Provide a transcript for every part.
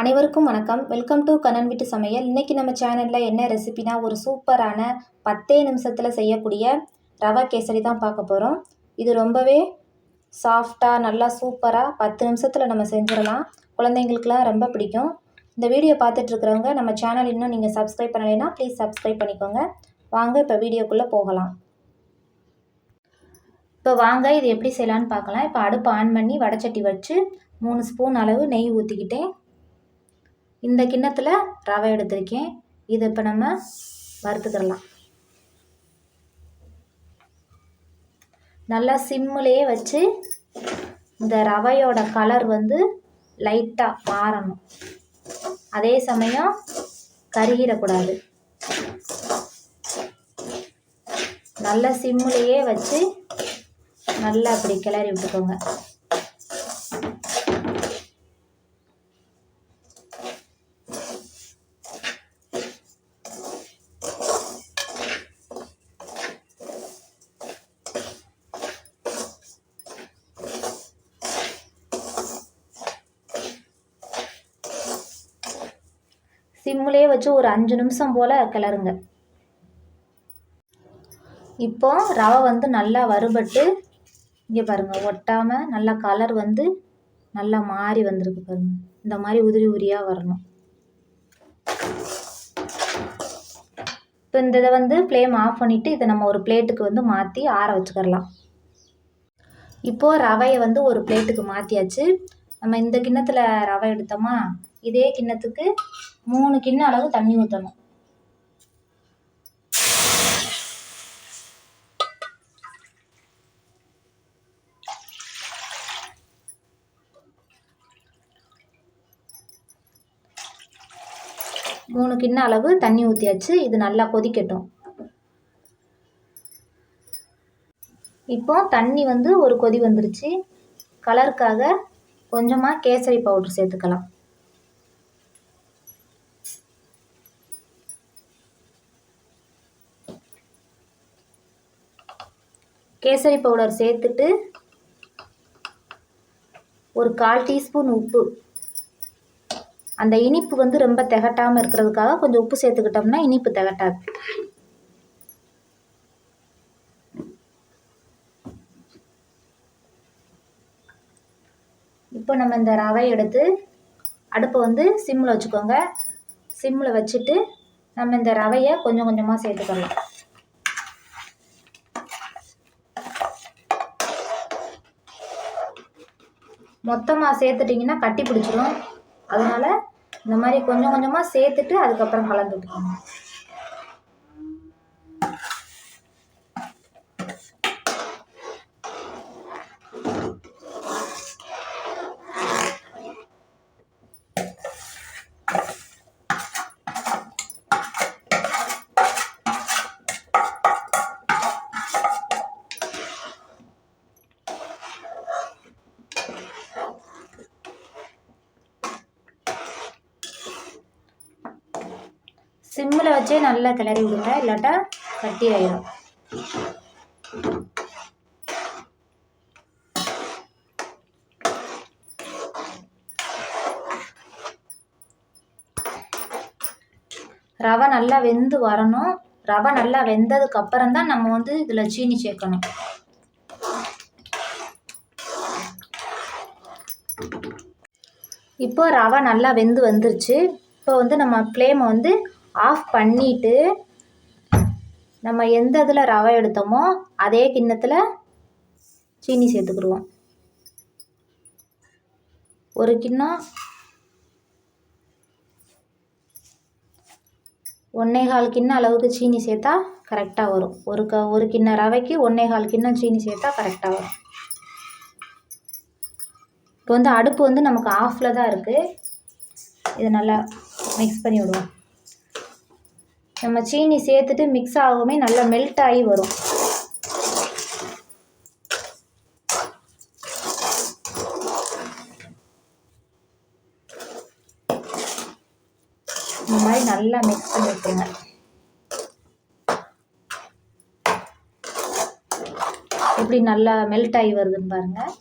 அனைவருக்கும் வணக்கம். Welcome to Kannan வீட்டு சமையல். இன்றைக்கி நம்ம சேனலில் என்ன ரெசிபினா ஒரு சூப்பரான 10 நிமிஷத்தில் செய்யக்கூடிய ரவா கேசரி தான் பார்க்க போகிறோம். இது ரொம்பவே சாஃப்டாக நல்லா சூப்பராக 10 நிமிஷத்தில் நம்ம செஞ்சிடலாம். குழந்தைங்களுக்குலாம் ரொம்ப பிடிக்கும். இந்த வீடியோ பார்த்துட்ருக்கிறவங்க நம்ம சேனல் இன்னும் நீங்கள் சப்ஸ்கிரைப் பண்ணலைன்னா ப்ளீஸ் சப்ஸ்கிரைப் பண்ணிக்கோங்க. வாங்க இப்போ வீடியோக்குள்ளே போகலாம். இப்போ வாங்க இது எப்படி செய்யலான்னு பார்க்கலாம். இப்போ அடுப்பு ஆன் பண்ணி வடைச்சட்டி வச்சு 3 ஸ்பூன் அளவு நெய் ஊற்றிக்கிட்டேன். இந்த கிண்ணத்தில் ரவை எடுத்திருக்கேன். இதை இப்போ நம்ம வறுத்துக்கிடலாம். நல்லா சிம்மிலேயே வச்சு இந்த ரவையோட கலர் லைட்டாக மாறணும். அதே சமயம் கருகிடக்கூடாது. நல்லா சிம்மிலேயே வச்சு நல்லா அப்படி கிளறி விட்டுக்கோங்க. சிம்மிலே வச்சு ஒரு 5 நிமிஷம் போல் கிளறுங்க. இப்போ ரவை நல்லா வறுபட்டு இங்கே பாருங்கள், ஒட்டாமல் நல்லா கலர் நல்லா மாறி வந்திருக்கு பாருங்கள். இந்த மாதிரி உதிரி உதிரியாக வரணும். இப்போ இந்த இதை ஃப்ளேம் ஆஃப் பண்ணிவிட்டு இதை நம்ம ஒரு பிளேட்டுக்கு மாற்றி ஆற வச்சுக்கிடலாம். இப்போது ரவையை ஒரு பிளேட்டுக்கு மாற்றியாச்சு. நம்ம இந்த கிண்ணத்தில் ரவை எடுத்தோமா, இதே கிண்ணத்துக்கு 3 கிண்ணம் அளவு தண்ணி ஊற்றணும். மூணு கிண்ணம் அளவு தண்ணி ஊற்றியாச்சு. இது நல்லா கொதிக்கட்டும். இப்போ தண்ணி ஒரு கொதி வந்துருச்சு. கலருக்காக கொஞ்சமாக கேசரி பவுடர் சேர்த்துக்கலாம். கேசரி பவுடர் சேர்த்துட்டு ஒரு 1/4 டீஸ்பூன் உப்பு. அந்த இனிப்பு ரொம்ப திகட்டாமல் இருக்கிறதுக்காக கொஞ்சம் உப்பு சேர்த்துக்கிட்டோம்னா இனிப்பு திகட்டாது. இப்போ நம்ம இந்த ரவை எடுத்து அடுப்பை சிம்மில் வச்சுக்கோங்க. சிம்மில் வச்சுட்டு நம்ம இந்த ரவையை கொஞ்சம் கொஞ்சமாக சேர்த்துக்கலாம். மொத்தமாக சேர்த்துட்டிங்கன்னா கட்டி பிடிச்சிடும். அதனால் இந்த மாதிரி கொஞ்சம் கொஞ்சமாக சேர்த்துட்டு அதுக்கப்புறம் கலந்து விட்டுக்கோங்க. சிம்மில் வச்சே நல்லா கிளறி விடுங்க, இல்லாட்டா கட்டி ஆயிடும். ரவை நல்லா வெந்து வரணும். ரவை நல்லா வெந்ததுக்கு அப்புறம் தான் நம்ம இதில் சீனி சேர்க்கணும். இப்போ ரவை நல்லா வெந்து வந்துருச்சு. இப்போ நம்ம ஃப்ளேமை ஆஃப் பண்ணிவிட்டு நம்ம எந்த இதில் ரவை எடுத்தோமோ அதே கிண்ணத்தில் சீனி சேர்த்துக்கிடுவோம். ஒரு கிண்ணம் 1/4 கிண்ணம் அளவுக்கு சீனி சேர்த்தா கரெக்டாக வரும். ஒரு கிண்ணம் ரவைக்கு 1/4 கிண்ணம் சீனி சேர்த்தா கரெக்டாக வரும். இப்போ அடுப்பு நமக்கு ஆஃபில் தான் இருக்குது. இதை நல்லா மிக்ஸ் பண்ணி விடுவோம். நம்ம சீனி சேர்த்துட்டு மிக்ஸ் ஆகுமே நல்லா மெல்ட் ஆகி வரும். இந்த மாதிரி நல்லா மிக்ஸ் பண்ணி விட்டுருங்க. எப்படி நல்லா மெல்ட் ஆகி வருதுன்னு பாருங்கள்.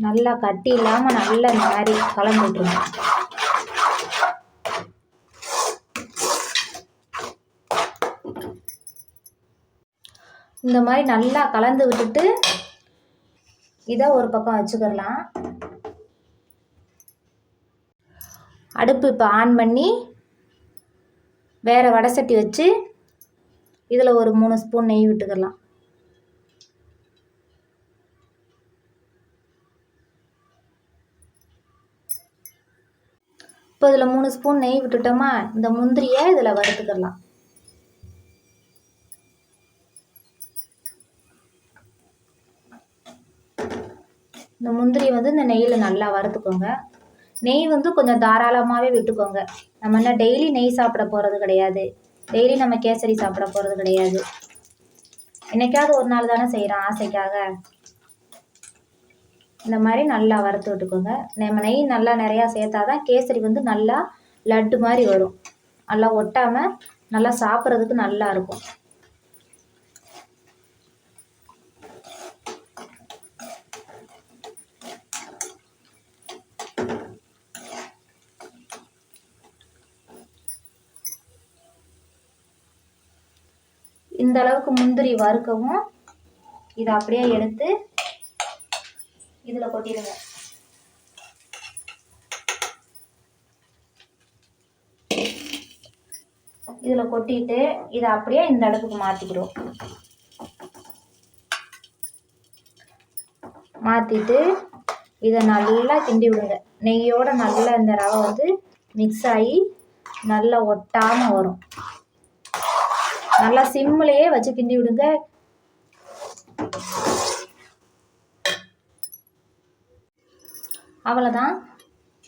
நல்லா கட்டி இல்லாமல் நல்லா இந்த மாதிரி கலந்து விட்டுருங்க. இந்த மாதிரி நல்லா கலந்து விட்டுட்டு இதை ஒரு பக்கம் வச்சுக்கிடலாம். அடுப்பு இப்போ ஆன் பண்ணி வேறு வடை சட்டி வச்சு இதில் ஒரு 3 ஸ்பூன் நெய் விட்டுக்கிடலாம். இப்போ இதில் 3 ஸ்பூன் நெய் விட்டுட்டோமா, இந்த முந்திரியை இதில் வறுத்துக்கிடலாம். இந்த முந்திரி வந்து இந்த நெய்யில் நல்லா வறுத்துக்கோங்க. நெய் வந்து கொஞ்சம் தாராளமாகவே விட்டுக்கோங்க. நம்ம என்ன டெய்லி நெய் சாப்பிட போகிறது கிடையாது, டெய்லி நம்ம கேசரி சாப்பிட போகிறது கிடையாது. என்னைக்காவது ஒரு நாள் தானே செய்கிறோம் ஆசைக்காக. இந்த மாதிரி நல்லா வறுத்து விட்டுக்கோங்க. நம்ம நெய் நல்லா நிறையா சேர்த்தாதான் கேசரி வந்து நல்லா லட்டு மாதிரி வரும். நல்லா ஒட்டாமல் நல்லா சாப்பிட்றதுக்கு நல்லா இருக்கும். இந்த அளவுக்கு முந்திரி வறுக்கவும் இதை அப்படியே எடுத்து இதில் கொட்டிடுங்க. இதில் கொட்டிட்டு இதை அப்படியே இந்த அடுப்புக்கு மாற்றிக்கிடுவோம். மாற்றிட்டு இதை நல்லா கிண்டி விடுங்க. நெய்யோடு நல்லா இந்த ரவை வந்து மிக்ஸ் ஆகி நல்லா ஒட்டாமல் வரும். நல்லா சிம்மிலேயே வச்சு கிண்டி விடுங்க. அவ்வளோதான்,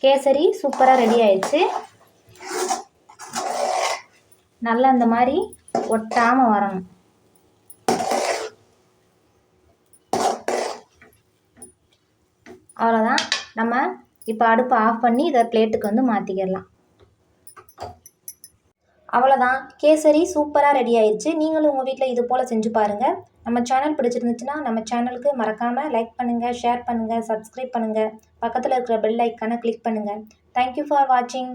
கேசரி சூப்பராக ரெடி ஆயிடுச்சு. நல்லா இந்த மாதிரி ஒட்டாமல் வரணும். அவ்வளோதான். நம்ம இப்போ அடுப்பை ஆஃப் பண்ணி இதை பிளேட்டுக்கு வந்து மாற்றிக்கிடலாம். அவ்வளோதான், கேசரி சூப்பராக ரெடி ஆயிடுச்சு. நீங்களும் உங்கள் வீட்டில் இது போல் செஞ்சு பாருங்கள். நம்ம சேனல் பிடிச்சிருந்துச்சுன்னா நம்ம சேனலுக்கு மறக்காமல் லைக் பண்ணுங்கள், ஷேர் பண்ணுங்கள், சப்ஸ்கிரைப் பண்ணுங்கள். பக்கத்தில் இருக்கிற பெல் ஐக்கானை கிளிக் பண்ணுங்கள். தேங்க்யூ ஃபார் வாட்சிங்.